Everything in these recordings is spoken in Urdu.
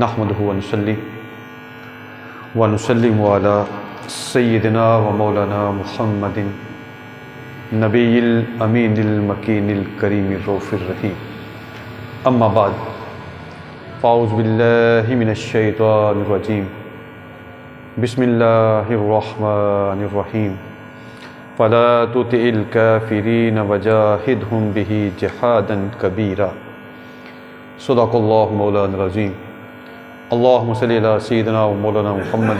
نحمده ونصلي ونسلم على سيدنا ومولانا محمد نبي الأمين المكين الكريم الرؤوف الرحيم أما بعد فأعوذ بالله من الشيطان الرجيم بسم الله الرحمن الرحيم فلا تطع الكافرين وجاهدهم به جهادا كبيرا صدق الله مولانا العظيم اللهم صل على سيدنا ومولانا محمد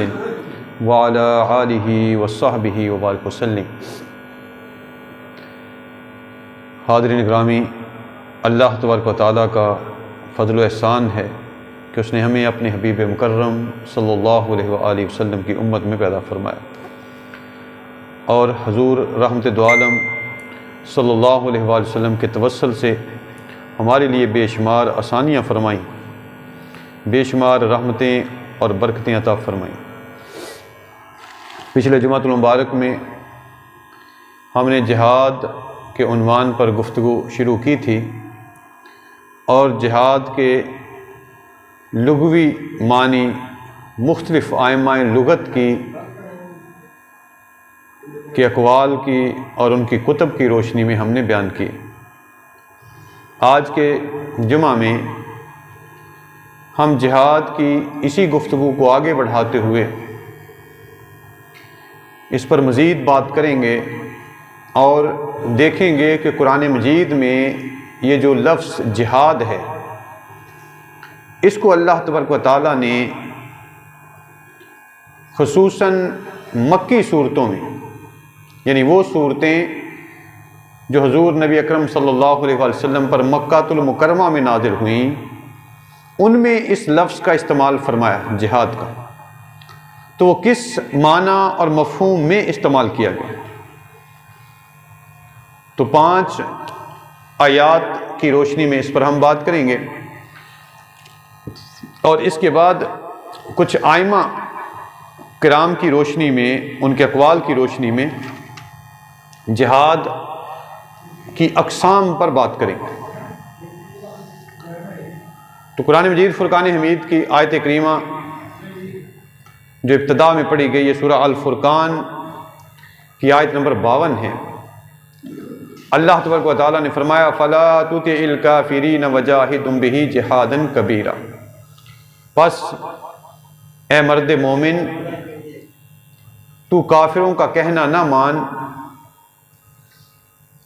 وعلى آلہ وصحبہ وبارک وسلم۔ حاضرین گرامی، اللہ تبارک و تعالیٰ کا فضل و احسان ہے کہ اس نے ہمیں اپنے حبیب مکرم صلی اللہ علیہ وآلہ وسلم کی امت میں پیدا فرمایا اور حضور رحمت دو عالم صلی اللہ علیہ وآلہ وسلم کے توسل سے ہمارے لیے بے شمار آسانیاں فرمائیں، بے شمار رحمتیں اور برکتیں عطا فرمائیں۔ پچھلے جمعۃ المبارک میں ہم نے جہاد کے عنوان پر گفتگو شروع کی تھی اور جہاد کے لغوی معنی مختلف ائمہ لغت کے اقوال کی اور ان کی کتب کی روشنی میں ہم نے بیان کی۔ آج کے جمعہ میں ہم جہاد کی اسی گفتگو کو آگے بڑھاتے ہوئے اس پر مزید بات کریں گے اور دیکھیں گے کہ قرآن مجید میں یہ جو لفظ جہاد ہے اس کو اللہ تبارک و تعالیٰ نے خصوصاً مکی صورتوں میں، یعنی وہ صورتیں جو حضور نبی اکرم صلی اللہ علیہ وسلم پر مکہ المکرمہ میں نازل ہوئیں، ان میں اس لفظ کا استعمال فرمایا جہاد کا، تو وہ کس معنی اور مفہوم میں استعمال کیا گیا۔ تو 5 آیات کی روشنی میں اس پر ہم بات کریں گے اور اس کے بعد کچھ ائمہ کرام کی روشنی میں، ان کے اقوال کی روشنی میں جہاد کی اقسام پر بات کریں گے۔ تو قرآن مجید فرقان حمید کی آیت کریمہ جو ابتدا میں پڑھی گئی ہے سورہ الفرقان کی آیت نمبر 52 ہے۔ اللہ تبارک و تعالیٰ نے فرمایا فَلَا تُطِعِ الْكَافِرِينَ وَجَاهِدْهُمْ بِهِ جِهَادًا كَبِيرًا، پس اے مرد مومن تو کافروں کا کہنا نہ مان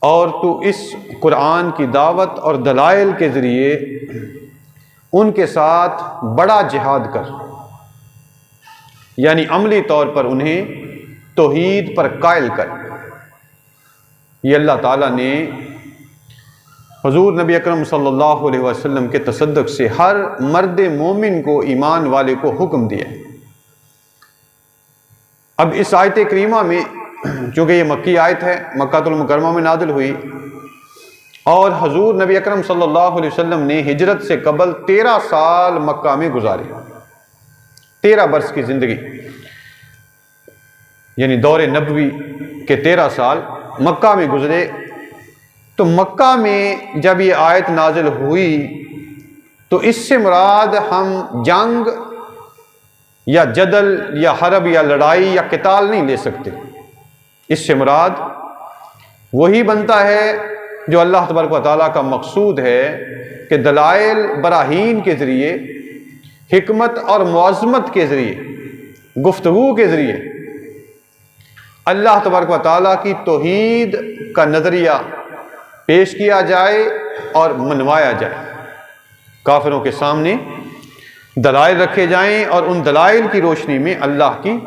اور تو اس قرآن کی دعوت اور دلائل کے ذریعے ان کے ساتھ بڑا جہاد کر، یعنی عملی طور پر انہیں توحید پر قائل کر۔ یہ اللہ تعالیٰ نے حضور نبی اکرم صلی اللہ علیہ وسلم کے تصدق سے ہر مرد مومن کو، ایمان والے کو حکم دیا۔ اب اس آیت کریمہ میں چونکہ یہ مکی آیت ہے، مکہ المکرمہ میں نازل ہوئی اور حضور نبی اکرم صلی اللہ علیہ وسلم نے ہجرت سے قبل 13 سال مکہ میں گزارے، 13 برس کی زندگی، یعنی دور نبوی کے 13 سال مکہ میں گزرے۔ تو مکہ میں جب یہ آیت نازل ہوئی تو اس سے مراد ہم جنگ یا جدل یا حرب یا لڑائی یا قتال نہیں لے سکتے، اس سے مراد وہی بنتا ہے جو اللہ تبارک و تعالیٰ کا مقصود ہے کہ دلائل براہین کے ذریعے، حکمت اور معظمت کے ذریعے، گفتگو کے ذریعے اللہ تبارک و تعالیٰ کی توحید کا نظریہ پیش کیا جائے اور منوایا جائے، کافروں کے سامنے دلائل رکھے جائیں اور ان دلائل کی روشنی میں اللہ کی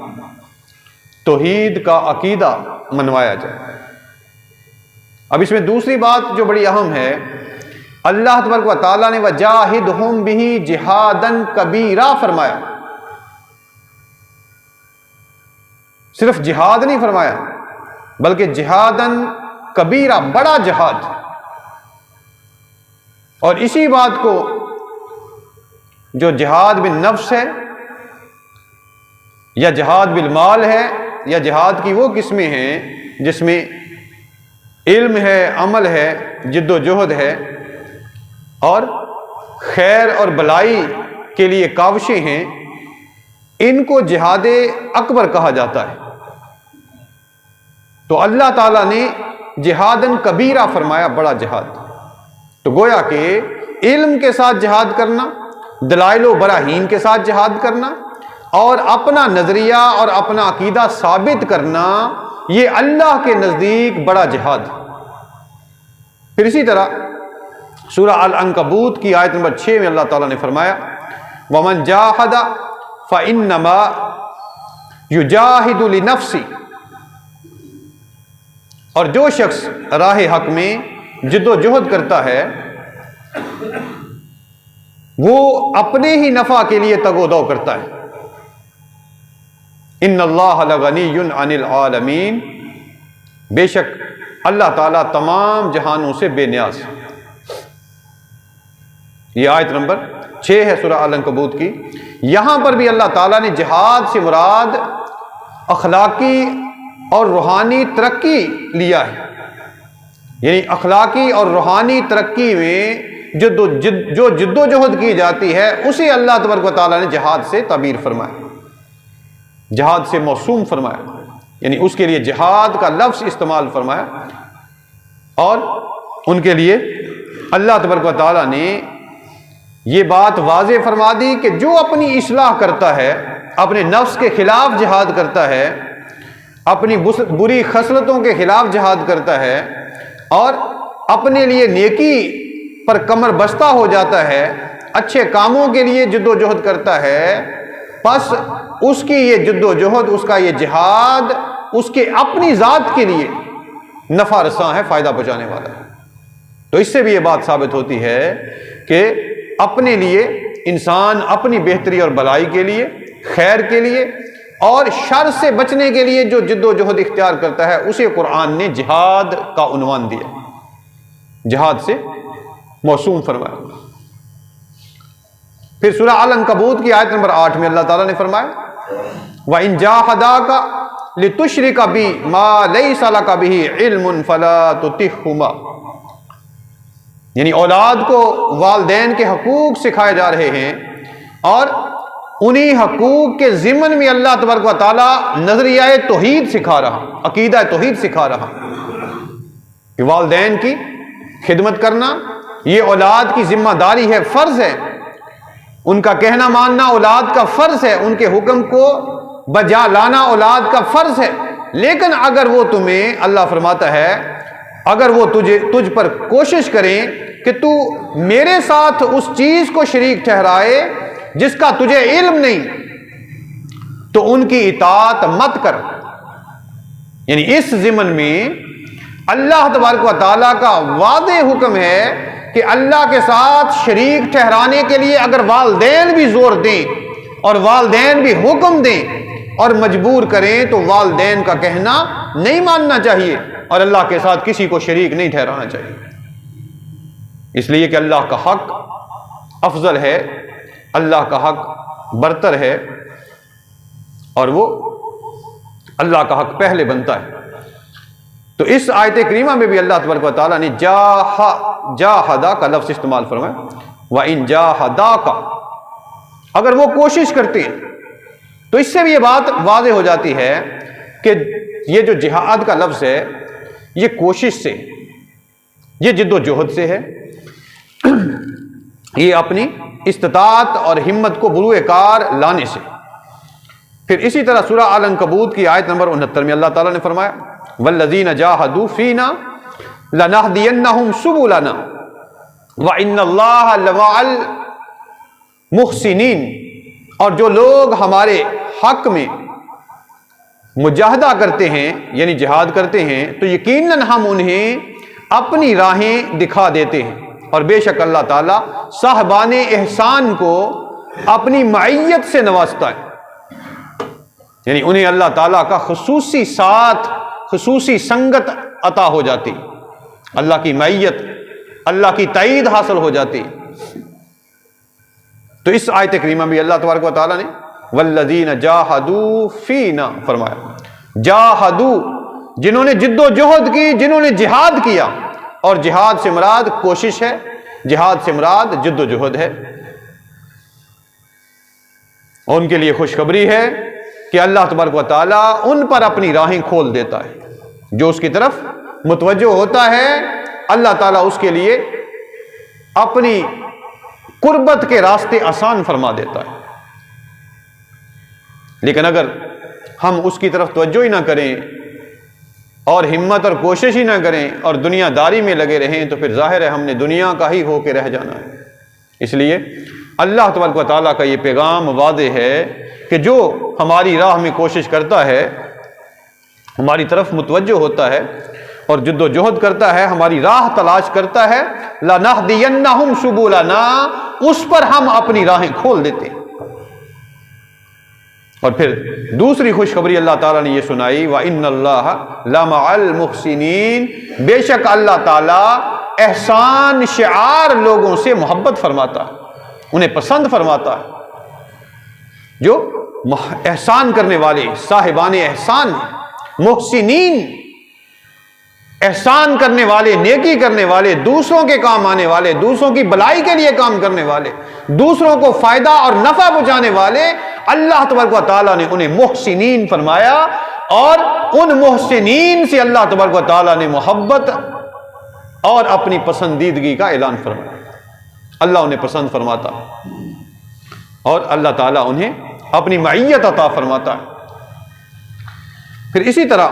توحید کا عقیدہ منوایا جائے۔ اب اس میں دوسری بات جو بڑی اہم ہے، اللہ تبارک و تعالیٰ نے وَجَاهِدْهُمْ بِهِ جِهَادًا كَبِيرًا فرمایا، صرف جہاد نہیں فرمایا بلکہ جہادًا کبیرہ، بڑا جہاد۔ اور اسی بات کو جو جہاد بالنفس ہے یا جہاد بالمال ہے یا جہاد کی وہ قسمیں ہیں جس میں علم ہے، عمل ہے، جد و جہد ہے اور خیر اور بلائی کے لیے کاوشیں ہیں، ان کو جہاد اکبر کہا جاتا ہے۔ تو اللہ تعالیٰ نے جہادن کبیرہ فرمایا، بڑا جہاد۔ تو گویا کہ علم کے ساتھ جہاد کرنا، دلائل و براہین کے ساتھ جہاد کرنا، اور اپنا نظریہ اور اپنا عقیدہ ثابت کرنا، یہ اللہ کے نزدیک بڑا جہاد۔ پھر اسی طرح سورہ العنکبوت کی آیت نمبر 6 میں اللہ تعالیٰ نے فرمایا وَمَنْ جَاهَدَ فَإِنَّمَا يُجَاهِدُ لِنَفْسِهِ، اور جو شخص راہ حق میں جد و جہد کرتا ہے وہ اپنے ہی نفع کے لیے تگ و دو کرتا ہے۔ ان اللہ لغنی عن العالمین، بے شک اللہ تعالیٰ تمام جہانوں سے بے نیاز۔ یہ آیت نمبر 6 ہے سورہ العنکبوت کی۔ یہاں پر بھی اللہ تعالیٰ نے جہاد سے مراد اخلاقی اور روحانی ترقی لیا ہے، یعنی اخلاقی اور روحانی ترقی میں جو جد و جہد کی جاتی ہے اسے اللہ تبارک و تعالیٰ نے جہاد سے تعبیر فرمایا، جہاد سے موسوم فرمایا، یعنی اس کے لیے جہاد کا لفظ استعمال فرمایا۔ اور ان کے لیے اللہ تبارک و تعالیٰ نے یہ بات واضح فرما دی کہ جو اپنی اصلاح کرتا ہے، اپنے نفس کے خلاف جہاد کرتا ہے، اپنی بری خصلتوں کے خلاف جہاد کرتا ہے، اور اپنے لیے نیکی پر کمر بستہ ہو جاتا ہے، اچھے کاموں کے لیے جد و جہد کرتا ہے، پس اس کی یہ جد و جہد، اس کا یہ جہاد اس کے اپنی ذات کے لیے نفع رساں ہے، فائدہ پہنچانے والا ہے۔ تو اس سے بھی یہ بات ثابت ہوتی ہے کہ اپنے لیے انسان اپنی بہتری اور بھلائی کے لیے، خیر کے لیے اور شر سے بچنے کے لیے جو جد و جہد اختیار کرتا ہے اسے قرآن نے جہاد کا عنوان دیا، جہاد سے موسوم فرمایا۔ پھر سورہ العنکبوت کی آیت نمبر 8 میں اللہ تعالیٰ نے فرمایا وَإِن جَاهَدَاكَ لِتُشْرِكَ بِي مَا لَيْسَ لَكَ بِهِ عِلْمٌ فَلَا تُطِعْهُمَا، یعنی اولاد کو والدین کے حقوق سکھائے جا رہے ہیں، اور انہی حقوق کے ضمن میں اللہ تبارک و تعالیٰ نظریہ توحید سکھا رہا، عقیدہ توحید سکھا رہا کہ والدین کی خدمت کرنا یہ اولاد کی ذمہ داری ہے، فرض ہے، ان کا کہنا ماننا اولاد کا فرض ہے، ان کے حکم کو بجا لانا اولاد کا فرض ہے۔ لیکن اگر وہ تمہیں، اللہ فرماتا ہے، اگر وہ تجھ پر کوشش کریں کہ تو میرے ساتھ اس چیز کو شریک ٹھہرائے جس کا تجھے علم نہیں، تو ان کی اطاعت مت کر۔ یعنی اس ضمن میں اللہ تبارک و تعالیٰ کا واضح حکم ہے کہ اللہ کے ساتھ شریک ٹھہرانے کے لیے اگر والدین بھی زور دیں اور والدین بھی حکم دیں اور مجبور کریں تو والدین کا کہنا نہیں ماننا چاہیے، اور اللہ کے ساتھ کسی کو شریک نہیں ٹھہرانا چاہیے، اس لیے کہ اللہ کا حق افضل ہے، اللہ کا حق برتر ہے، اور وہ اللہ کا حق پہلے بنتا ہے۔ تو اس آیت کریمہ میں بھی اللہ تبارک و تعالیٰ نے جاہدہ کا لفظ استعمال فرمایا وَإِن جَاهَدَاكَ، اگر وہ کوشش کرتے ہیں، تو اس سے بھی یہ بات واضح ہو جاتی ہے کہ یہ جو جہاد کا لفظ ہے یہ کوشش سے، یہ جد و جہد سے ہے، یہ اپنی استطاعت اور ہمت کو بروئے کار لانے سے۔ پھر اسی طرح سورہ العنکبوت کی آیت نمبر 69 میں اللہ تعالیٰ نے فرمایا وَالَّذِينَ جَاهَدُوا فِينَا لَنَهْدِيَنَّهُمْ سُبُلَنَا وَإِنَّ اللَّهَ لَمَعَ الْمُحْسِنِينَ، اور جو لوگ ہمارے حق میں مجاہدہ کرتے ہیں یعنی جہاد کرتے ہیں تو یقیناً ہم انہیں اپنی راہیں دکھا دیتے ہیں، اور بے شک اللہ تعالیٰ صاحبان احسان کو اپنی معیت سے نوازتا ہے، یعنی انہیں اللہ تعالیٰ کا خصوصی ساتھ، خصوصی سنگت عطا ہو جاتی، اللہ کی معیت، اللہ کی تائید حاصل ہو جاتی۔ تو اس آیت کریمہ میں اللہ تبارک و تعالیٰ نے والذین جاہدوا فینا فرمایا، جاہدوا جنہوں نے جد و جہد کی، جنہوں نے جہاد کیا، اور جہاد سے مراد کوشش ہے، جہاد سے مراد جد و جہد ہے۔ اور ان کے لیے خوشخبری ہے کہ اللہ تبارک و تعالیٰ ان پر اپنی راہیں کھول دیتا ہے، جو اس کی طرف متوجہ ہوتا ہے اللہ تعالیٰ اس کے لیے اپنی قربت کے راستے آسان فرما دیتا ہے۔ لیکن اگر ہم اس کی طرف توجہ ہی نہ کریں اور ہمت اور کوشش ہی نہ کریں اور دنیا داری میں لگے رہیں تو پھر ظاہر ہے ہم نے دنیا کا ہی ہو کے رہ جانا ہے۔ اس لیے اللہ تبارک و تعالیٰ کا یہ پیغام واضح ہے کہ جو ہماری راہ میں کوشش کرتا ہے، ہماری طرف متوجہ ہوتا ہے اور جد و جہد کرتا ہے، ہماری راہ تلاش کرتا ہے، لَنَهْدِيَنَّهُمْ سُبُلَنَا، اس پر ہم اپنی راہیں کھول دیتے ہیں۔ اور پھر دوسری خوشخبری اللہ تعالیٰ نے یہ سنائی، وَإِنَّ اللَّهَ لَمَعَ الْمُحْسِنِينَ، بے شک اللہ تعالیٰ احسان شعار لوگوں سے محبت فرماتا ہے، انہیں پسند فرماتا ہے، جو احسان کرنے والے صاحبان احسان ہیں، محسنین، احسان کرنے والے، نیکی کرنے والے، دوسروں کے کام آنے والے، دوسروں کی بھلائی کے لیے کام کرنے والے، دوسروں کو فائدہ اور نفع پہنچانے والے، اللہ تبارک و تعالیٰ نے انہیں محسنین فرمایا، اور ان محسنین سے اللہ تبارک و تعالیٰ نے محبت اور اپنی پسندیدگی کا اعلان فرمایا۔ اللہ انہیں پسند فرماتا اور اللہ تعالیٰ انہیں اپنی معیت عطا فرماتا ہے۔ پھر اسی طرح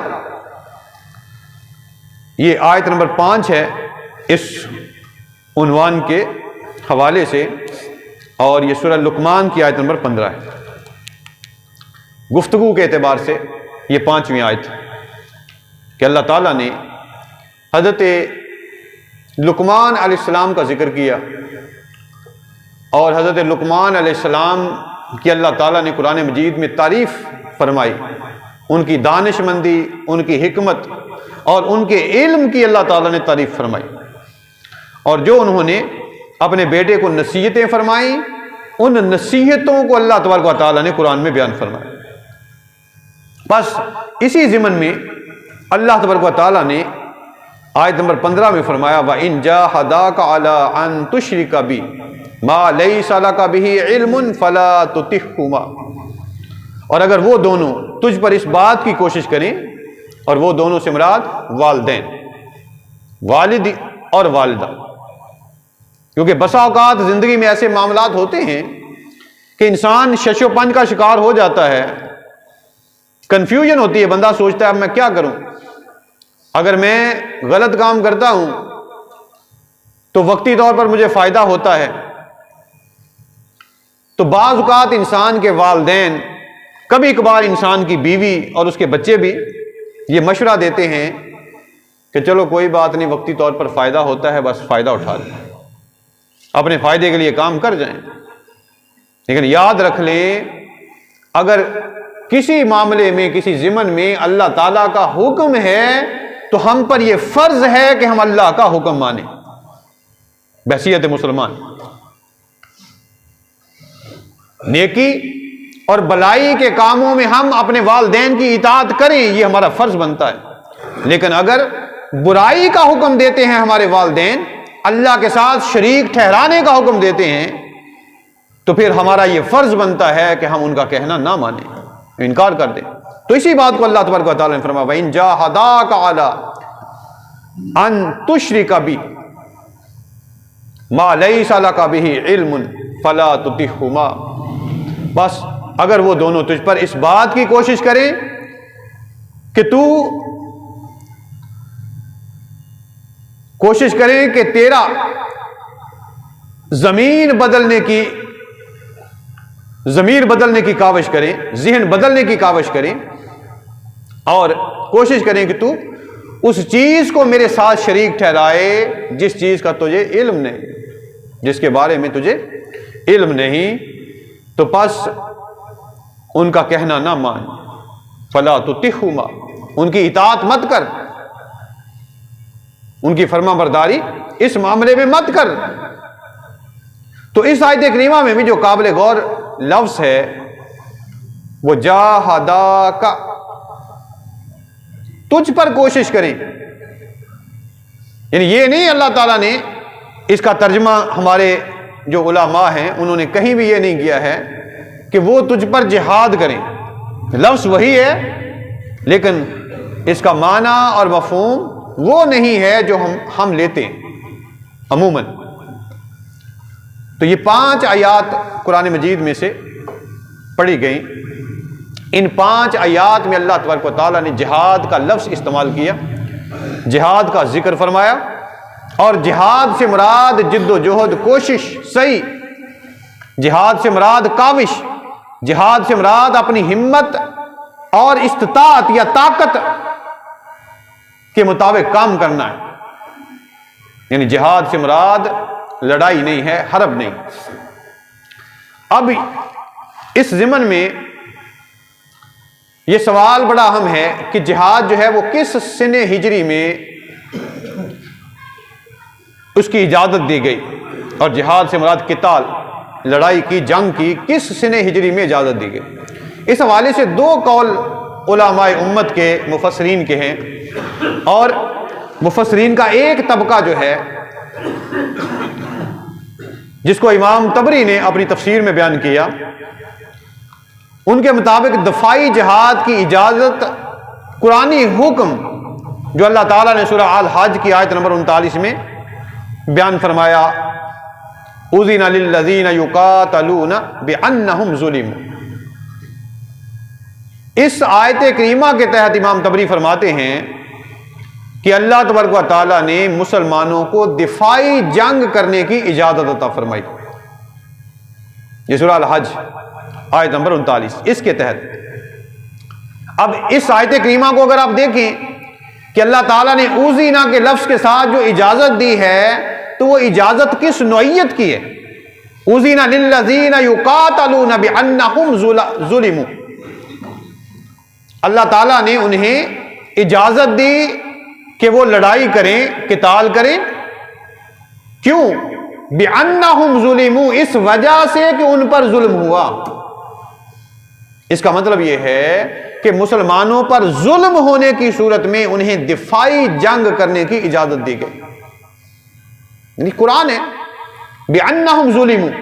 یہ آیت نمبر 5 ہے اس عنوان کے حوالے سے، اور یہ سورہ لقمان کی آیت نمبر 15 ہے۔ گفتگو کے اعتبار سے یہ 5ویں آیت ہے کہ اللہ تعالیٰ نے حضرت لقمان علیہ السلام کا ذکر کیا، اور حضرت لقمان علیہ السلام کی اللہ تعالیٰ نے قرآن مجید میں تعریف فرمائی، ان کی دانش مندی، ان کی حکمت اور ان کے علم کی اللہ تعالیٰ نے تعریف فرمائی، اور جو انہوں نے اپنے بیٹے کو نصیحتیں فرمائیں، ان نصیحتوں کو اللہ تبارک و تعالیٰ نے قرآن میں بیان فرمایا۔ بس اسی ضمن میں اللہ تبارک و تعالیٰ نے آیت نمبر 15 میں فرمایا، وَإِن جَاهَدَاكَ عَلَىٰ أَن تُشْرِكَ بِي مَا لَيْسَ لَكَ بِهِ عِلْمٌ فَلَا تُطِعْهُمَا، اور اگر وہ دونوں تجھ پر اس بات کی کوشش کریں، اور وہ دونوں سے مراد والدین، والد اور والدہ، کیونکہ بسا اوقات زندگی میں ایسے معاملات ہوتے ہیں کہ انسان شش و پنج کا شکار ہو جاتا ہے، کنفیوژن ہوتی ہے، بندہ سوچتا ہے اب میں کیا کروں، اگر میں غلط کام کرتا ہوں تو وقتی طور پر مجھے فائدہ ہوتا ہے، تو بعض اوقات انسان کے والدین، کبھی کبھار انسان کی بیوی اور اس کے بچے بھی یہ مشورہ دیتے ہیں کہ چلو کوئی بات نہیں، وقتی طور پر فائدہ ہوتا ہے، بس فائدہ اٹھا لیں، اپنے فائدے کے لیے کام کر جائیں۔ لیکن یاد رکھ لیں، اگر کسی معاملے میں، کسی ضمن میں اللہ تعالیٰ کا حکم ہے تو ہم پر یہ فرض ہے کہ ہم اللہ کا حکم مانیں بحیثیت مسلمان۔ نیکی اور بلائی کے کاموں میں ہم اپنے والدین کی اطاعت کریں، یہ ہمارا فرض بنتا ہے، لیکن اگر برائی کا حکم دیتے ہیں ہمارے والدین، اللہ کے ساتھ شریک ٹھہرانے کا حکم دیتے ہیں، تو پھر ہمارا یہ فرض بنتا ہے کہ ہم ان کا کہنا نہ مانیں، انکار کر دیں۔ تو اسی بات کو اللہ تبارک و تعالیٰ نے فرمایا، وَإِن جَاهَدَاكَ عَلَىٰ أَن تُشْرِكَ بِي مَا لَيْسَ لَكَ بِهِ عِلْمٌ فَلَا تُطِعْهُمَا، بس اگر وہ دونوں تجھ پر اس بات کی کوشش کریں کہ تو کوشش کریں کہ تیرا ضمیر بدلنے کی کاوش کریں، ذہن بدلنے کی کاوش کریں، اور کوشش کریں کہ تو اس چیز کو میرے ساتھ شریک ٹھہرائے جس چیز کا تجھے علم نہیں، جس کے بارے میں تجھے علم نہیں، تو پس ان کا کہنا نہ مان، فلا تطیعہما، ان کی اطاعت مت کر، ان کی فرما برداری اس معاملے میں مت کر۔ تو اس آیت کریمہ میں بھی جو قابل غور لفظ ہے وہ جاہداک، تجھ پر کوشش کریں، یعنی یہ نہیں اللہ تعالیٰ نے اس کا ترجمہ، ہمارے جو علماء ہیں انہوں نے کہیں بھی یہ نہیں کیا ہے کہ وہ تجھ پر جہاد کریں. لفظ وہی ہے لیکن اس کا معنی اور مفہوم وہ نہیں ہے جو ہم لیتے ہیں عموماً. تو یہ 5 آیات قرآن مجید میں سے پڑھی گئیں. ان 5 آیات میں اللہ تبارک و تعالیٰ نے جہاد کا لفظ استعمال کیا، جہاد کا ذکر فرمایا، اور جہاد سے مراد جد و جہد، کوشش، سعی. جہاد سے مراد کاوش، جہاد سے مراد اپنی ہمت اور استطاعت یا طاقت کے مطابق کام کرنا ہے. یعنی جہاد سے مراد لڑائی نہیں ہے، حرب نہیں. اب اس ضمن میں یہ سوال بڑا اہم ہے کہ جہاد جو ہے وہ کس سن ہجری میں اس کی اجازت دی گئی، اور جہاد سے مراد قتال، لڑائی کی، جنگ کی، کس سن ہجری میں اجازت دی گئی. اس حوالے سے 2 قول علماء امت کے، مفسرین کے ہیں. اور مفسرین کا ایک طبقہ جو ہے جس کو امام طبری نے اپنی تفسیر میں بیان کیا، ان کے مطابق دفاعی جہاد کی اجازت قرآنی حکم جو اللہ تعالیٰ نے سورہ الحج کی آیت نمبر 39 میں بیان فرمایا، اذن للذین یقاتلون بانہم ظلموا. اس آیت کریمہ کے تحت امام طبری فرماتے ہیں کہ اللہ تبارک و تعالیٰ نے مسلمانوں کو دفاعی جنگ کرنے کی اجازت عطا فرمائی. یہ سورہ الحج آیت نمبر 39 اس کے تحت. اب اس آیت کریمہ کو اگر آپ دیکھیں کہ اللہ تعالیٰ نے اوذینا کے لفظ کے ساتھ جو اجازت دی ہے تو وہ اجازت کس نوعیت کی ہے؟ اوذینا للذین یقاتلون بانہم ظلموا. اللہ تعالیٰ نے انہیں اجازت دی کہ وہ لڑائی کریں، قتال کریں. کیوں؟ بِأَنَّهُمْ ظُلِمُوا، اس وجہ سے کہ ان پر ظلم ہوا. اس کا مطلب یہ ہے کہ مسلمانوں پر ظلم ہونے کی صورت میں انہیں دفاعی جنگ کرنے کی اجازت دی گئی. یعنی قرآن ہے بِأَنَّهُمْ ظُلِمُوا،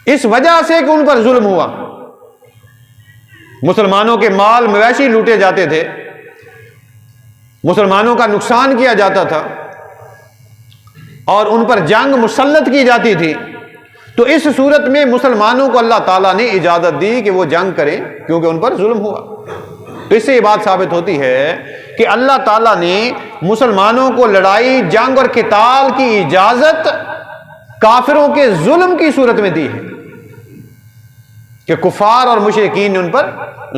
اس وجہ سے کہ ان پر ظلم ہوا. مسلمانوں کے مال مویشی لوٹے جاتے تھے، مسلمانوں کا نقصان کیا جاتا تھا، اور ان پر جنگ مسلط کی جاتی تھی. تو اس صورت میں مسلمانوں کو اللہ تعالیٰ نے اجازت دی کہ وہ جنگ کریں کیونکہ ان پر ظلم ہوا. تو اس سے یہ بات ثابت ہوتی ہے کہ اللہ تعالیٰ نے مسلمانوں کو لڑائی، جنگ اور قتال کی اجازت کافروں کے ظلم کی صورت میں دی ہے کہ کفار اور مشرکین نے ان پر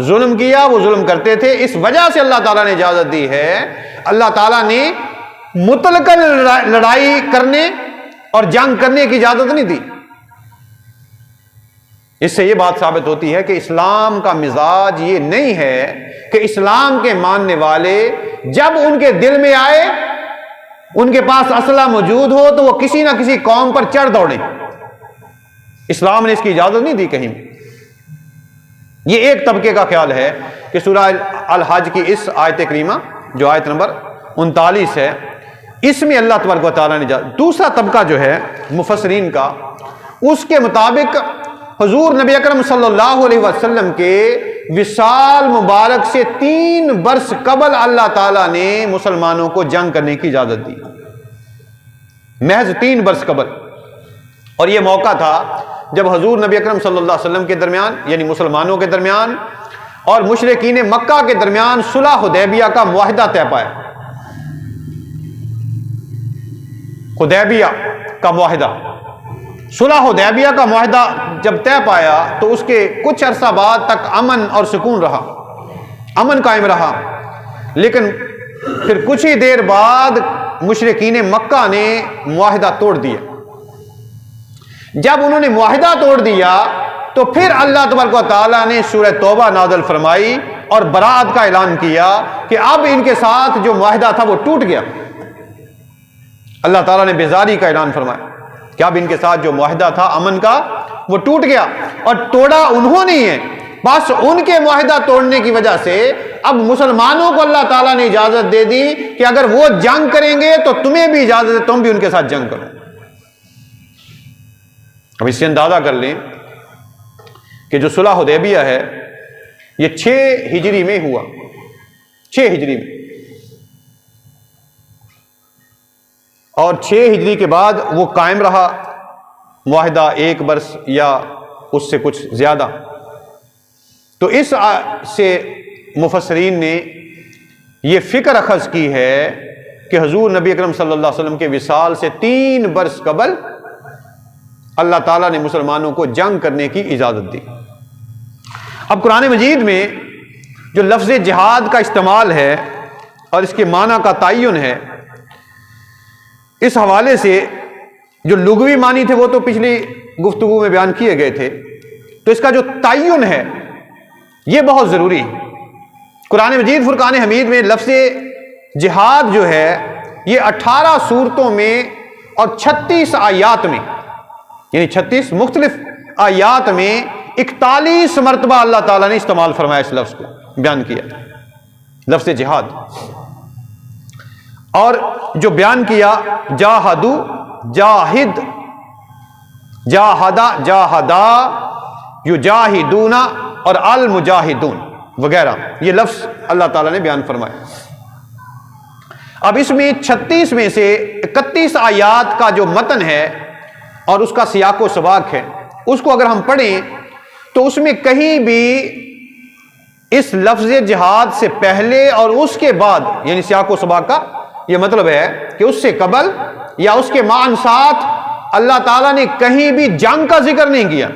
ظلم کیا، وہ ظلم کرتے تھے، اس وجہ سے اللہ تعالیٰ نے اجازت دی ہے. اللہ تعالیٰ نے مطلقاً لڑائی کرنے اور جنگ کرنے کی اجازت نہیں دی. اس سے یہ بات ثابت ہوتی ہے کہ اسلام کا مزاج یہ نہیں ہے کہ اسلام کے ماننے والے جب ان کے دل میں آئے، ان کے پاس اسلحہ موجود ہو تو وہ کسی نہ کسی قوم پر چڑھ دوڑیں. اسلام نے اس کی اجازت نہیں دی کہیں. یہ ایک طبقے کا خیال ہے کہ سورہ الحج کی اس آیت کریمہ جو آیت نمبر 39 ہے، اس میں اللہ تبارک و تعالیٰ نے دوسرا طبقہ جو ہے مفسرین کا، اس کے مطابق حضور نبی اکرم صلی اللہ علیہ وسلم کے وصال مبارک سے 3 برس قبل اللہ تعالیٰ نے مسلمانوں کو جنگ کرنے کی اجازت دی. محض 3 برس قبل. اور یہ موقع تھا جب حضور نبی اکرم صلی اللہ علیہ وسلم کے درمیان، یعنی مسلمانوں کے درمیان اور مشرکین مکہ کے درمیان صلح حدیبیہ کا معاہدہ طے پایا. حدیبیہ کا معاہدہ، صلح حدیبیہ کا معاہدہ جب طے پایا تو اس کے کچھ عرصہ بعد تک امن اور سکون رہا، امن قائم رہا. لیکن پھر کچھ ہی دیر بعد مشرکین مکہ نے معاہدہ توڑ دیا. جب انہوں نے معاہدہ توڑ دیا تو پھر اللہ تبارک و تعالیٰ نے سورہ توبہ نازل فرمائی اور برات کا اعلان کیا کہ اب ان کے ساتھ جو معاہدہ تھا وہ ٹوٹ گیا. اللہ تعالیٰ نے بیزاری کا اعلان فرمایا کہ اب ان کے ساتھ جو معاہدہ تھا امن کا وہ ٹوٹ گیا. اور توڑا انہوں نے ہے، بس ان کے معاہدہ توڑنے کی وجہ سے اب مسلمانوں کو اللہ تعالیٰ نے اجازت دے دی کہ اگر وہ جنگ کریں گے تو تمہیں بھی اجازت ہے تم بھی ان کے ساتھ جنگ کرو. اب اس سے اندازہ کر لیں کہ جو صلح حدیبیہ ہے یہ 6 ہجری میں ہوا، 6 ہجری میں، اور 6 ہجری کے بعد وہ قائم رہا معاہدہ 1 برس یا اس سے کچھ زیادہ۔ تو اس سے مفسرین نے یہ فکر اخذ کی ہے کہ حضور نبی اکرم صلی اللہ علیہ وسلم کے وصال سے 3 برس قبل اللہ تعالیٰ نے مسلمانوں کو جنگ کرنے کی اجازت دی۔ اب قرآن مجید میں جو لفظ جہاد کا استعمال ہے اور اس کے معنی کا تعین ہے، اس حوالے سے جو لغوی معنی تھے وہ تو پچھلی گفتگو میں بیان کیے گئے تھے، تو اس کا جو تعین ہے یہ بہت ضروری ہے۔ قرآن مجید فرقان حمید میں لفظ جہاد جو ہے یہ 18 صورتوں میں اور 36 آیات میں، یعنی 36 مختلف آیات میں 41 مرتبہ اللہ تعالیٰ نے استعمال فرمایا، اس لفظ کو بیان کیا، لفظ جہاد۔ اور جو بیان کیا جاہدو، جاہد، جاہدا، جاہدا، یجاہدون اور المجاہدون وغیرہ، یہ لفظ اللہ تعالیٰ نے بیان فرمایا۔ اب اس میں 36 میں سے 31 آیات کا جو متن ہے اور اس کا سیاق و سباق ہے، اس کو اگر ہم پڑھیں تو اس میں کہیں بھی اس لفظ جہاد سے پہلے اور اس کے بعد، یعنی سیاق و سباق کا یہ مطلب ہے کہ اس سے قبل یا اس کے معاً ساتھ اللہ تعالیٰ نے کہیں بھی جنگ کا ذکر نہیں کیا،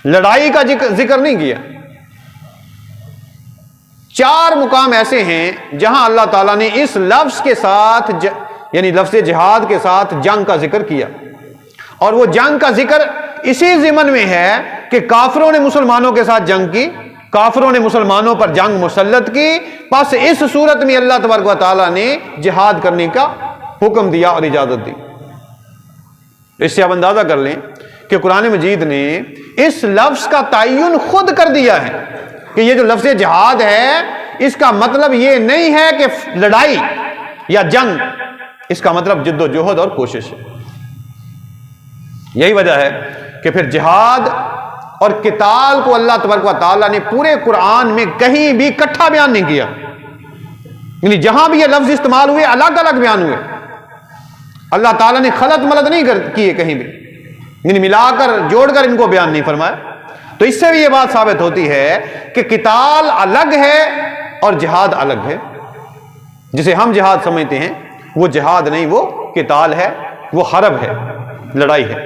لڑائی کا ذکر نہیں کیا۔ 4 مقام ایسے ہیں جہاں اللہ تعالیٰ نے اس لفظ کے ساتھ یعنی لفظ جہاد کے ساتھ جنگ کا ذکر کیا، اور وہ جنگ کا ذکر اسی ضمن میں ہے کہ کافروں نے مسلمانوں کے ساتھ جنگ کی، کافروں نے مسلمانوں پر جنگ مسلط کی، پس اس صورت میں اللہ تبارک و تعالیٰ نے جہاد کرنے کا حکم دیا اور اجازت دی۔ اس سے آپ اندازہ کر لیں کہ قرآن مجید نے اس لفظ کا تعین خود کر دیا ہے کہ یہ جو لفظ جہاد ہے اس کا مطلب یہ نہیں ہے کہ لڑائی یا جنگ، اس کا مطلب جد و جہد اور کوشش ہے۔ یہی وجہ ہے کہ پھر جہاد اور قتال کو اللہ تبارک و تعالیٰ نے پورے قرآن میں کہیں بھی اکٹھا بیان نہیں کیا، یعنی جہاں بھی یہ لفظ استعمال ہوئے الگ الگ بیان ہوئے، اللہ تعالیٰ نے خلط ملط نہیں کیے کہیں بھی، یعنی ملا کر جوڑ کر ان کو بیان نہیں فرمایا۔ تو اس سے بھی یہ بات ثابت ہوتی ہے کہ قتال الگ ہے اور جہاد الگ ہے۔ جسے ہم جہاد سمجھتے ہیں وہ جہاد نہیں، وہ قتال ہے، وہ حرب ہے، لڑائی ہے۔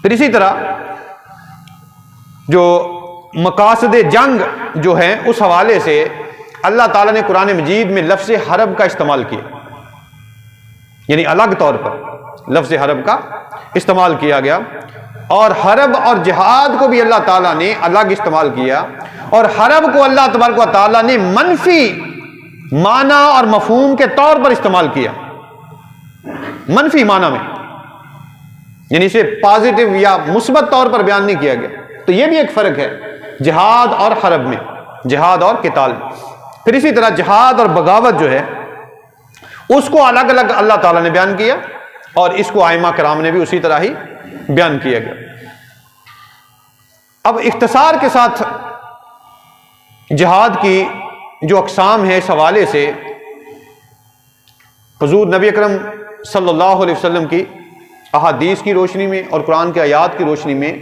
پھر اسی طرح جو مقاصد جنگ جو ہیں اس حوالے سے اللہ تعالیٰ نے قرآن مجید میں لفظ حرب کا استعمال کیا، یعنی الگ طور پر لفظ حرب کا استعمال کیا گیا، اور حرب اور جہاد کو بھی اللہ تعالیٰ نے الگ استعمال کیا، اور حرب کو اللہ تبارک و تعالیٰ نے منفی معنی اور مفہوم کے طور پر استعمال کیا، منفی معنی میں، یعنی اسے پازیٹیو یا مثبت طور پر بیان نہیں کیا گیا۔ تو یہ بھی ایک فرق ہے جہاد اور حرب میں، جہاد اور قتال میں۔ پھر اسی طرح جہاد اور بغاوت جو ہے اس کو الگ الگ اللہ تعالیٰ نے بیان کیا، اور اس کو ائمہ کرام نے بھی اسی طرح ہی بیان کیا گیا۔ اب اختصار کے ساتھ جہاد کی جو اقسام ہے اس حوالے سے حضور نبی اکرم صلی اللہ علیہ وسلم کی احادیث کی روشنی میں اور قرآن کی آیات کی روشنی میں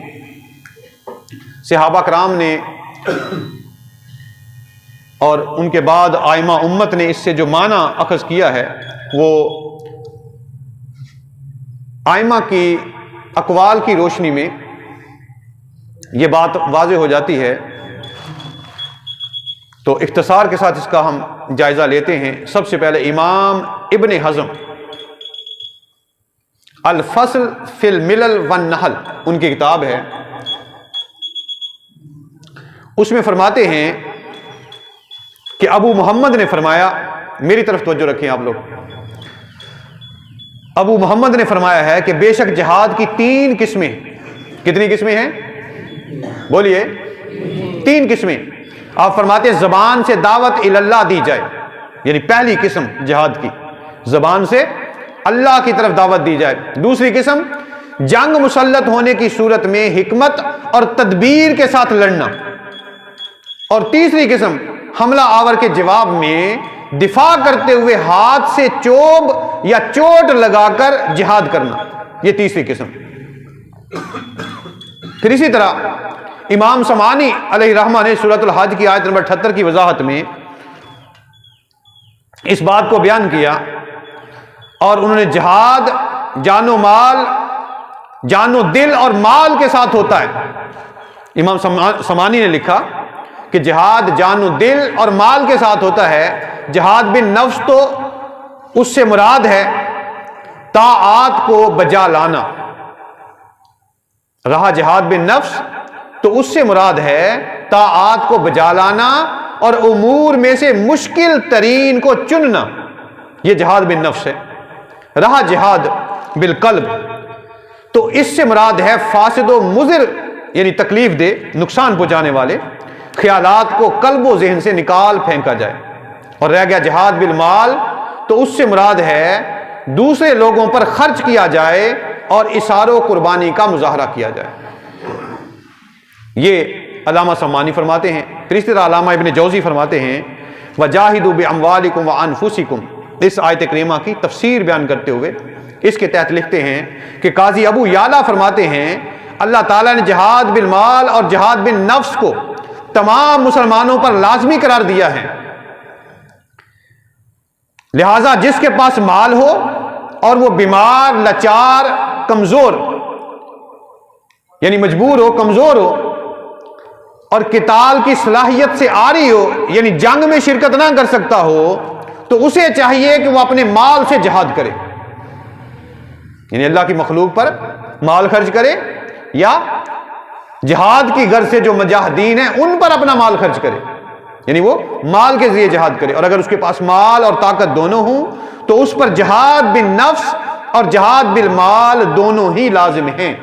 صحابہ کرام نے اور ان کے بعد ائمہ امت نے اس سے جو معنی اخذ کیا ہے وہ ائمہ کی اقوال کی روشنی میں یہ بات واضح ہو جاتی ہے۔ تو اختصار کے ساتھ اس کا ہم جائزہ لیتے ہیں۔ سب سے پہلے امام ابن حزم الفصل فی الملل والنحل ان کی کتاب ہے، اس میں فرماتے ہیں کہ ابو محمد نے فرمایا، میری طرف توجہ رکھیں آپ لوگ، ابو محمد نے فرمایا ہے کہ بے شک جہاد کی 3 قسمیں، کتنی قسمیں ہیں بولیے؟ 3 قسمیں۔ آپ فرماتے ہیں زبان سے دعوت اللہ دی جائے، یعنی پہلی قسم جہاد کی زبان سے اللہ کی طرف دعوت دی جائے۔ دوسری قسم جنگ مسلط ہونے کی صورت میں حکمت اور تدبیر کے ساتھ لڑنا، اور تیسری قسم حملہ آور کے جواب میں دفاع کرتے ہوئے ہاتھ سے چوب یا چوٹ لگا کر جہاد کرنا، یہ تیسری قسم۔ پھر اسی طرح امام سمعانی علیہ رحمہ نے سورۃ الحج کی آیت نمبر 78 کی وضاحت میں اس بات کو بیان کیا، اور انہوں نے جہاد جان و مال، جان و دل اور مال کے ساتھ ہوتا ہے۔ امام سمعانی نے لکھا کہ جہاد جان و دل اور مال کے ساتھ ہوتا ہے۔ جہاد بن نفس تو اس سے مراد ہے طاعات کو بجا لانا، رہا جہاد بن نفس تو اس سے مراد ہے طاعات کو بجا لانا اور امور میں سے مشکل ترین کو چننا، یہ جہاد بن نفس ہے۔ رہا جہاد بالقلب تو اس سے مراد ہے فاسد و مضر، یعنی تکلیف دہ، نقصان پہنچانے والے خیالات کو قلب و ذہن سے نکال پھینکا جائے۔ اور رہ گیا جہاد بالمال تو اس سے مراد ہے دوسرے لوگوں پر خرچ کیا جائے اور اثار و قربانی کا مظاہرہ کیا جائے، یہ علامہ سمعانی فرماتے ہیں۔ پھر اسی طرح علامہ ابن جوزی فرماتے ہیں وَجَاهِدُوا بِأَمْوَالِكُمْ وَأَنفُسِكُمْ، اس آیت کریمہ کی تفسیر بیان کرتے ہوئے اس کے تحت لکھتے ہیں کہ قاضی ابو یعلا فرماتے ہیں اللہ تعالیٰ نے جہاد بالمال اور جہاد بالنفس کو تمام مسلمانوں پر لازمی قرار دیا ہے، لہذا جس کے پاس مال ہو اور وہ بیمار، لاچار، کمزور، یعنی مجبور ہو، کمزور ہو، اور قتال کی صلاحیت سے عاری ہو، یعنی جنگ میں شرکت نہ کر سکتا ہو، تو اسے چاہیے کہ وہ اپنے مال سے جہاد کرے، یعنی اللہ کی مخلوق پر مال خرچ کرے، یا جہاد کی غرض سے جو مجاہدین ہیں ان پر اپنا مال خرچ کرے، یعنی وہ مال کے ذریعے جہاد کرے۔ اور اگر اس کے پاس مال اور طاقت دونوں ہوں تو اس پر جہاد بالنفس اور جہاد بالمال دونوں ہی لازم ہیں،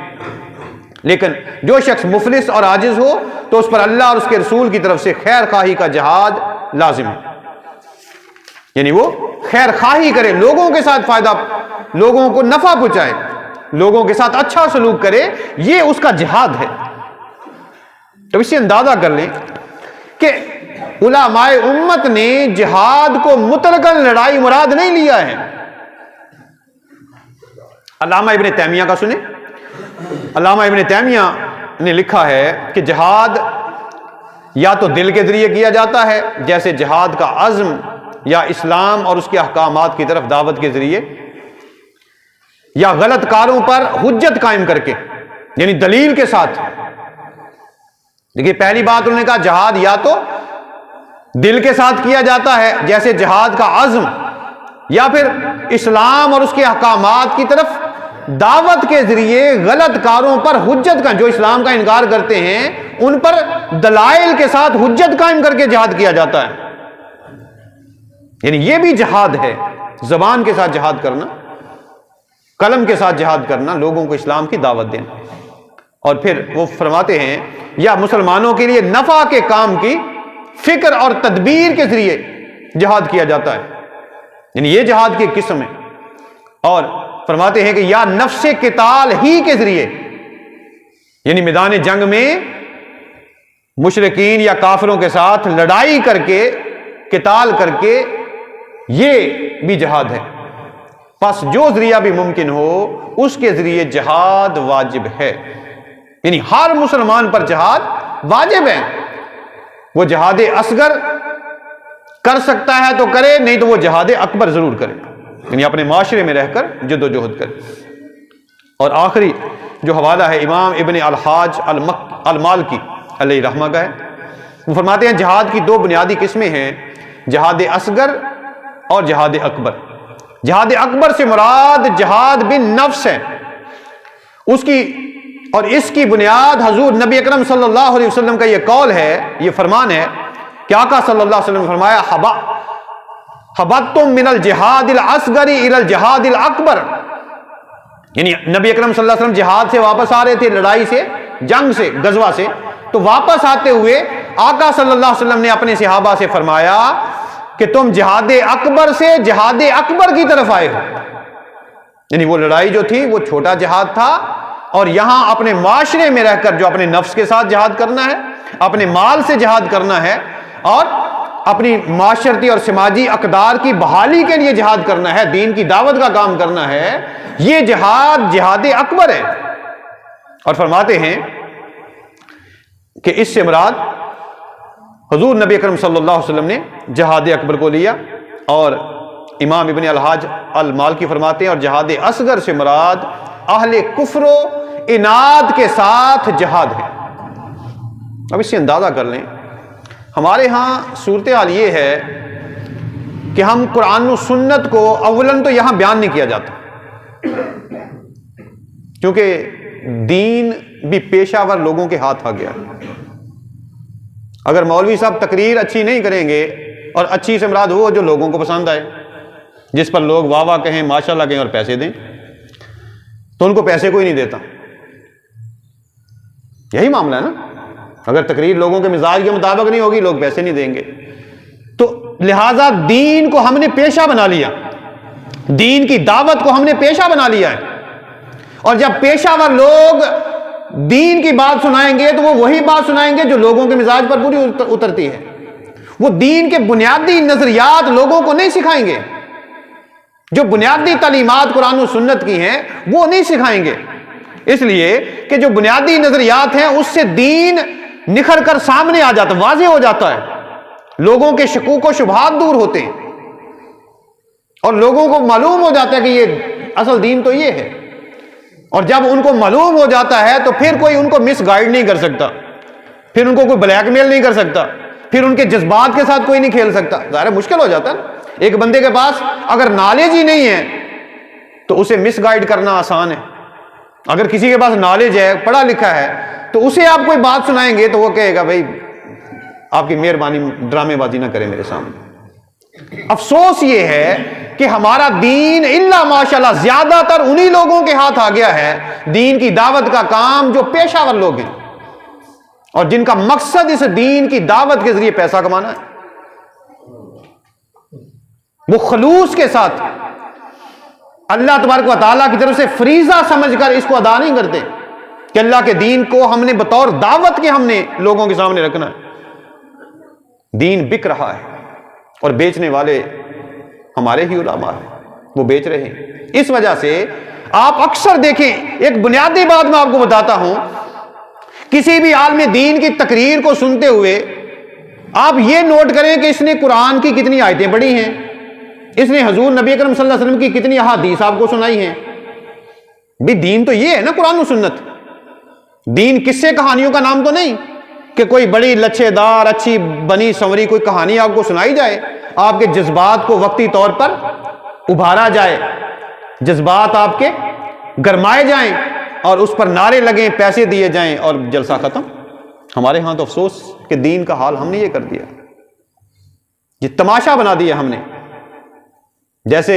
لیکن جو شخص مفلس اور عاجز ہو تو اس پر اللہ اور اس کے رسول کی طرف سے خیر خواہی کا جہاد لازم ہے، یعنی وہ خیر خواہی کرے، لوگوں کے ساتھ فائدہ، لوگوں کو نفع پہنچائے، لوگوں کے ساتھ اچھا سلوک کرے، یہ اس کا جہاد ہے۔ تو اس سے اندازہ کر لیں کہ علماء امت نے جہاد کو مطلقاً لڑائی مراد نہیں لیا ہے۔ علامہ ابن تیمیہ کا سنیں، علامہ ابن تیمیہ نے لکھا ہے کہ جہاد یا تو دل کے ذریعے کیا جاتا ہے، جیسے جہاد کا عزم یا اسلام اور اس کے احکامات کی طرف دعوت کے ذریعے، یا غلط کاروں پر حجت قائم کر کے، یعنی دلیل کے ساتھ۔ دیکھیے پہلی بات انہوں نے کہا جہاد یا تو دل کے ساتھ کیا جاتا ہے جیسے جہاد کا عزم، یا پھر اسلام اور اس کے احکامات کی طرف دعوت کے ذریعے غلط کاروں پر حجت کا، جو اسلام کا انکار کرتے ہیں ان پر دلائل کے ساتھ حجت قائم کر کے جہاد کیا جاتا ہے، یعنی یہ بھی جہاد ہے، زبان کے ساتھ جہاد کرنا، قلم کے ساتھ جہاد کرنا، لوگوں کو اسلام کی دعوت دینا۔ اور پھر وہ فرماتے ہیں یا مسلمانوں کے لیے نفع کے کام کی فکر اور تدبیر کے ذریعے جہاد کیا جاتا ہے، یعنی یہ جہاد کی ایک قسم ہے۔ اور فرماتے ہیں کہ یا نفس قتال ہی کے ذریعے، یعنی میدان جنگ میں مشرکین یا کافروں کے ساتھ لڑائی کر کے، قتال کر کے، یہ بھی جہاد ہے۔ پس جو ذریعہ بھی ممکن ہو اس کے ذریعے جہاد واجب ہے، یعنی ہر مسلمان پر جہاد واجب ہے۔ وہ جہاد اصغر کر سکتا ہے تو کرے، نہیں تو وہ جہاد اکبر ضرور کرے، یعنی اپنے معاشرے میں رہ کر جد و جہد کرے۔ اور آخری جو حوالہ ہے امام ابن الحاج المالکی علیہ رحمہ کا ہے، وہ فرماتے ہیں جہاد کی دو بنیادی قسمیں ہیں، جہاد اصغر اور جہاد اکبر۔ جہاد اکبر سے مراد جہاد بن نفس ہے، اس کی اور اس کی بنیاد حضور نبی اکرم صلی اللہ علیہ وسلم کا یہ قول ہے، یہ فرمان ہے کہ آقا صلی اللہ علیہ وسلم نے فرمایا حبتم من الجہاد الاصغر الى الجہاد الاکبر، یعنی نبی اکرم صلی اللہ علیہ وسلم جہاد سے واپس آ رہے تھے، لڑائی سے، جنگ سے، غزوہ سے، تو واپس آتے ہوئے آقا صلی اللہ علیہ وسلم نے اپنے صحابہ سے فرمایا کہ تم جہاد اکبر سے جہاد اکبر کی طرف آئے ہو، یعنی وہ لڑائی جو تھی وہ چھوٹا جہاد تھا، اور یہاں اپنے معاشرے میں رہ کر جو اپنے نفس کے ساتھ جہاد کرنا ہے، اپنے مال سے جہاد کرنا ہے، اور اپنی معاشرتی اور سماجی اقدار کی بحالی کے لیے جہاد کرنا ہے، دین کی دعوت کا کام کرنا ہے، یہ جہاد جہاد اکبر ہے۔ اور فرماتے ہیں کہ اس سے مراد حضور نبی اکرم صلی اللہ علیہ وسلم نے جہاد اکبر کو لیا، اور امام ابن الحاج المالکی فرماتے ہیں اور جہاد اصغر سے مراد اہل کفر و عناد کے ساتھ جہاد ہے۔ اب اس سے اندازہ کر لیں، ہمارے ہاں صورتحال یہ ہے کہ ہم قرآن و سنت کو اولاً تو یہاں بیان نہیں کیا جاتا، کیونکہ دین بھی پیشہ ور لوگوں کے ہاتھ آ گیا۔ اگر مولوی صاحب تقریر اچھی نہیں کریں گے، اور اچھی سے مراد وہ جو لوگوں کو پسند آئے، جس پر لوگ واہ واہ کہیں، ماشاءاللہ کہیں اور پیسے دیں، تو ان کو پیسے کوئی نہیں دیتا۔ یہی معاملہ ہے نا، اگر تقریر لوگوں کے مزاج کے مطابق نہیں ہوگی، لوگ پیسے نہیں دیں گے۔ تو لہٰذا دین کو ہم نے پیشہ بنا لیا، دین کی دعوت کو ہم نے پیشہ بنا لیا ہے، اور جب پیشہ ور لوگ دین کی بات سنائیں گے تو وہ وہی بات سنائیں گے جو لوگوں کے مزاج پر پوری اترتی ہے۔ وہ دین کے بنیادی نظریات لوگوں کو نہیں سکھائیں گے، جو بنیادی تعلیمات قرآن و سنت کی ہیں وہ نہیں سکھائیں گے، اس لیے کہ جو بنیادی نظریات ہیں اس سے دین نکھر کر سامنے آ جاتا، واضح ہو جاتا ہے، لوگوں کے شکوک و شبہات دور ہوتے ہیں، اور لوگوں کو معلوم ہو جاتا ہے کہ یہ اصل دین تو یہ ہے۔ اور جب ان کو معلوم ہو جاتا ہے تو پھر کوئی ان کو مس گائیڈ نہیں کر سکتا، پھر ان کو کوئی بلیک میل نہیں کر سکتا، پھر ان کے جذبات کے ساتھ کوئی نہیں کھیل سکتا۔ ظاہر مشکل ہو جاتا ہے، ایک بندے کے پاس اگر نالج ہی نہیں ہے تو اسے مس گائیڈ کرنا آسان ہے۔ اگر کسی کے پاس نالج ہے، پڑھا لکھا ہے، تو اسے آپ کوئی بات سنائیں گے تو وہ کہے گا بھائی آپ کی مہربانی ڈرامے بازی نہ کریں میرے سامنے۔ افسوس یہ ہے کہ ہمارا دین الا ماشاءاللہ زیادہ تر انہی لوگوں کے ہاتھ آ گیا ہے، دین کی دعوت کا کام جو پیشہ ور لوگ ہیں، اور جن کا مقصد اس دین کی دعوت کے ذریعے پیسہ کمانا ہے۔ وہ خلوص کے ساتھ اللہ تبارک و تعالیٰ کی طرف سے فریضہ سمجھ کر اس کو ادا نہیں کرتے کہ اللہ کے دین کو ہم نے بطور دعوت کے ہم نے لوگوں کے سامنے رکھنا ہے۔ دین بک رہا ہے، اور بیچنے والے ہمارے ہی علماء ہیں، وہ بیچ رہے ہیں۔ اس وجہ سے آپ اکثر دیکھیں، ایک بنیادی بات میں آپ کو بتاتا ہوں، کسی بھی عالم دین کی تقریر کو سنتے ہوئے آپ یہ نوٹ کریں کہ اس نے قرآن کی کتنی آیتیں پڑھی ہیں، اس نے حضور نبی اکرم صلی اللہ علیہ وسلم کی کتنی احادیث آپ کو سنائی ہیں۔ بھی دین تو یہ ہے نا قرآن و سنت، دین قصے کہانیوں کا نام تو نہیں کہ کوئی بڑی لچھے دار اچھی بنی سنوری کوئی کہانی آپ کو سنائی جائے، آپ کے جذبات کو وقتی طور پر ابھارا جائے، جذبات آپ کے گرمائے جائیں اور اس پر نعرے لگیں، پیسے دیے جائیں اور جلسہ ختم۔ ہمارے ہاں تو افسوس کہ دین کا حال ہم نے یہ کر دیا، یہ تماشا بنا دیا ہم نے۔ جیسے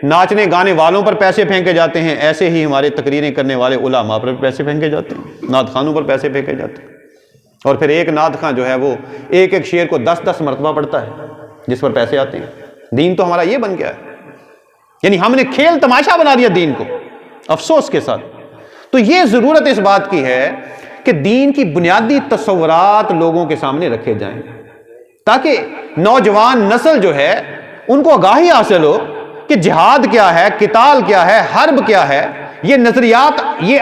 ناچنے گانے والوں پر پیسے پھینکے جاتے ہیں، ایسے ہی ہمارے تقریریں کرنے والے علماء پر پیسے پھینکے جاتے ہیں، نعت خوانوں پر پیسے پھینکے جاتے ہیں، اور پھر ایک نعت خواں جو ہے وہ ایک ایک شعر کو 10 مرتبہ پڑھتا ہے جس پر پیسے آتے ہیں۔ دین تو ہمارا یہ بن گیا ہے، یعنی ہم نے کھیل تماشا بنا دیا دین کو، افسوس کے ساتھ۔ تو یہ ضرورت اس بات کی ہے کہ دین کی بنیادی تصورات لوگوں کے سامنے رکھے جائیں، تاکہ نوجوان نسل جو ہے ان کو آگاہی حاصل ہو کہ جہاد کیا ہے، قتال کیا ہے، حرب کیا ہے۔ یہ نظریات، یہ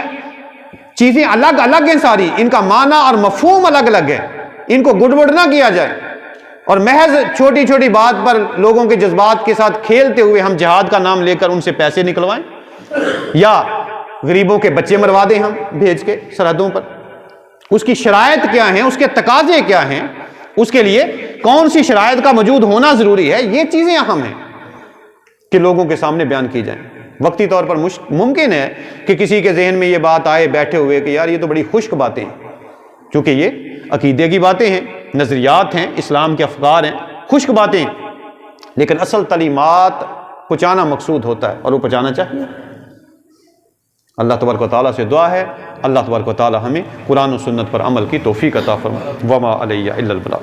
چیزیں الگ الگ ہیں ساری، ان کا معنی اور مفہوم الگ الگ ہے، ان کو گڑبڑ نہ کیا جائے، اور محض چھوٹی چھوٹی بات پر لوگوں کے جذبات کے ساتھ کھیلتے ہوئے ہم جہاد کا نام لے کر ان سے پیسے نکلوائیں، یا غریبوں کے بچے مروا دیں ہم بھیج کے سرحدوں پر۔ اس کی شرائط کیا ہیں، اس کے تقاضے کیا ہیں، اس کے لیے کون سی شرائط کا موجود ہونا ضروری ہے، یہ چیزیں اہم ہیں کہ لوگوں کے سامنے بیان کی جائیں۔ وقتی طور پر ممکن ہے کہ کسی کے ذہن میں یہ بات آئے بیٹھے ہوئے کہ یار یہ تو بڑی خشک باتیں ہیں، کیونکہ یہ عقیدے کی باتیں ہیں، نظریات ہیں، اسلام کے افکار ہیں، خشک باتیں ہیں، لیکن اصل تعلیمات پہنچانا مقصود ہوتا ہے، اور وہ پہنچانا چاہیے۔ اللہ تبارک و تعالیٰ سے دعا ہے اللہ تبارک و تعالیٰ ہمیں قرآن و سنت پر عمل کی توفیق عطا فرمائے۔ وما علیہ الا البلاغ۔